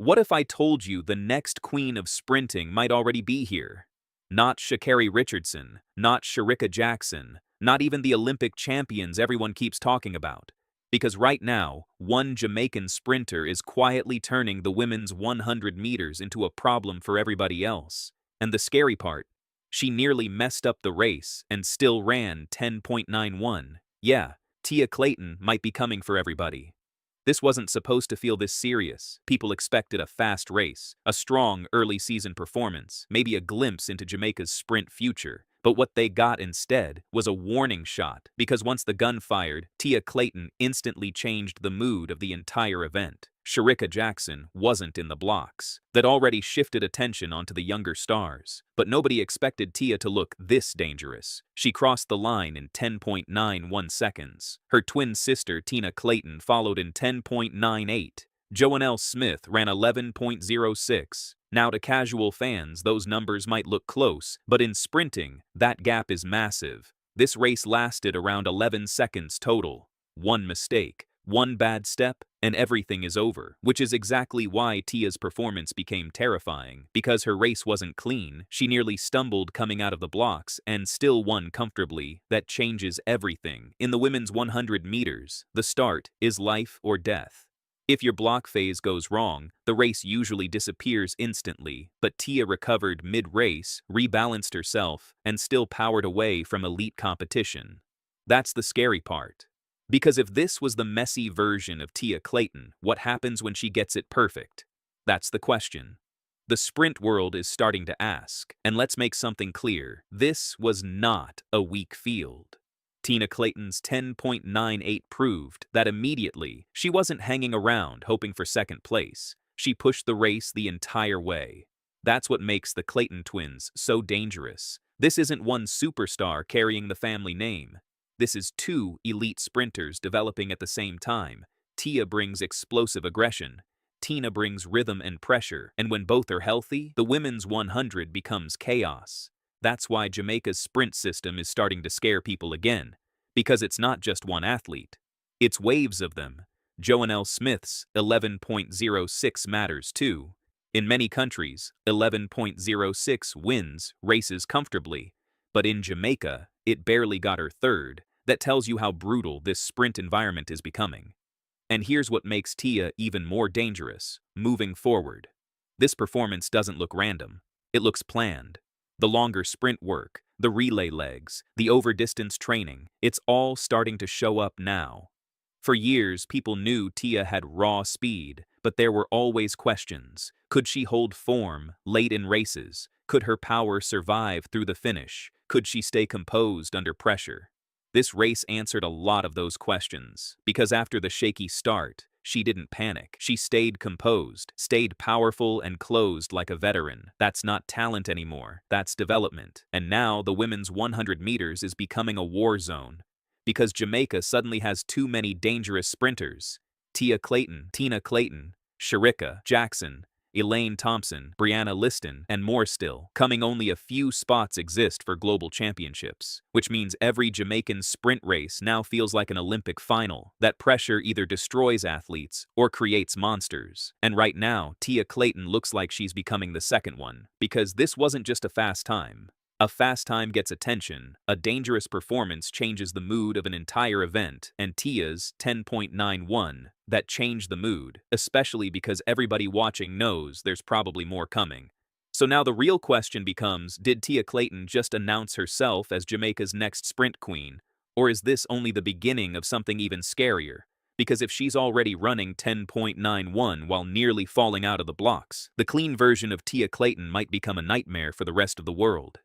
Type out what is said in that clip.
What if I told you the next queen of sprinting might already be here? Not Sha'Carri Richardson, not Shericka Jackson, not even the Olympic champions everyone keeps talking about. Because right now, one Jamaican sprinter is quietly turning the women's 100 meters into a problem for everybody else. And the scary part, she nearly messed up the race and still ran 10.91. Yeah, Tia Clayton might be coming for everybody. This wasn't supposed to feel this serious. People expected a fast race, a strong early season performance, maybe a glimpse into Jamaica's sprint future. But what they got instead was a warning shot, because once the gun fired, Tia Clayton instantly changed the mood of the entire event. Shericka Jackson wasn't in the blocks. That already shifted attention onto the younger stars. But nobody expected Tia to look this dangerous. She crossed the line in 10.91 seconds. Her twin sister Tia Clayton followed in 10.98. Joanelle Smith ran 11.06. Now to casual fans, those numbers might look close, but in sprinting, that gap is massive. This race lasted around 11 seconds total. One mistake, one bad step, and everything is over, which is exactly why Tia's performance became terrifying. Because her race wasn't clean, she nearly stumbled coming out of the blocks and still won comfortably. That changes everything. In the women's 100 meters, the start is life or death. If your block phase goes wrong, the race usually disappears instantly, but Tia recovered mid-race, rebalanced herself, and still powered away from elite competition. That's the scary part. Because if this was the messy version of Tia Clayton, what happens when she gets it perfect? That's the question. The sprint world is starting to ask, and let's make something clear. This was not a weak field. Tia Clayton's 10.98 proved that immediately she wasn't hanging around hoping for second place. She pushed the race the entire way. That's what makes the Clayton twins so dangerous. This isn't one superstar carrying the family name. This is two elite sprinters developing at the same time. Tia brings explosive aggression. Tia brings rhythm and pressure, and when both are healthy, the women's 100 becomes chaos. That's why Jamaica's sprint system is starting to scare people again. Because it's not just one athlete. It's waves of them. Joanelle Smith's 11.06 matters too. In many countries, 11.06 wins races comfortably. But in Jamaica, it barely got her third. That tells you how brutal this sprint environment is becoming. And here's what makes Tia even more dangerous. Moving forward. This performance doesn't look random. It looks planned. The longer sprint work, the relay legs, the over-distance training, it's all starting to show up now. For years, people knew Tia had raw speed, but there were always questions. Could she hold form late in races? Could her power survive through the finish? Could she stay composed under pressure? This race answered a lot of those questions, because after the shaky start, she didn't panic. She stayed composed, stayed powerful and closed like a veteran. That's not talent anymore, that's development. And now the women's 100 meters is becoming a war zone. Because Jamaica suddenly has too many dangerous sprinters. Tia Clayton, Shericka Jackson, Elaine Thompson, Brianna Liston, and more still. Coming only a few spots exist for global championships, which means every Jamaican sprint race now feels like an Olympic final. That pressure either destroys athletes or creates monsters. And right now, Tia Clayton looks like she's becoming the second one, because this wasn't just a fast time. A fast time gets attention, a dangerous performance changes the mood of an entire event, and Tia's 10.91, that changed the mood, especially because everybody watching knows there's probably more coming. So now the real question becomes, did Tia Clayton just announce herself as Jamaica's next sprint queen, or is this only the beginning of something even scarier? Because if she's already running 10.91 while nearly falling out of the blocks, the clean version of Tia Clayton might become a nightmare for the rest of the world.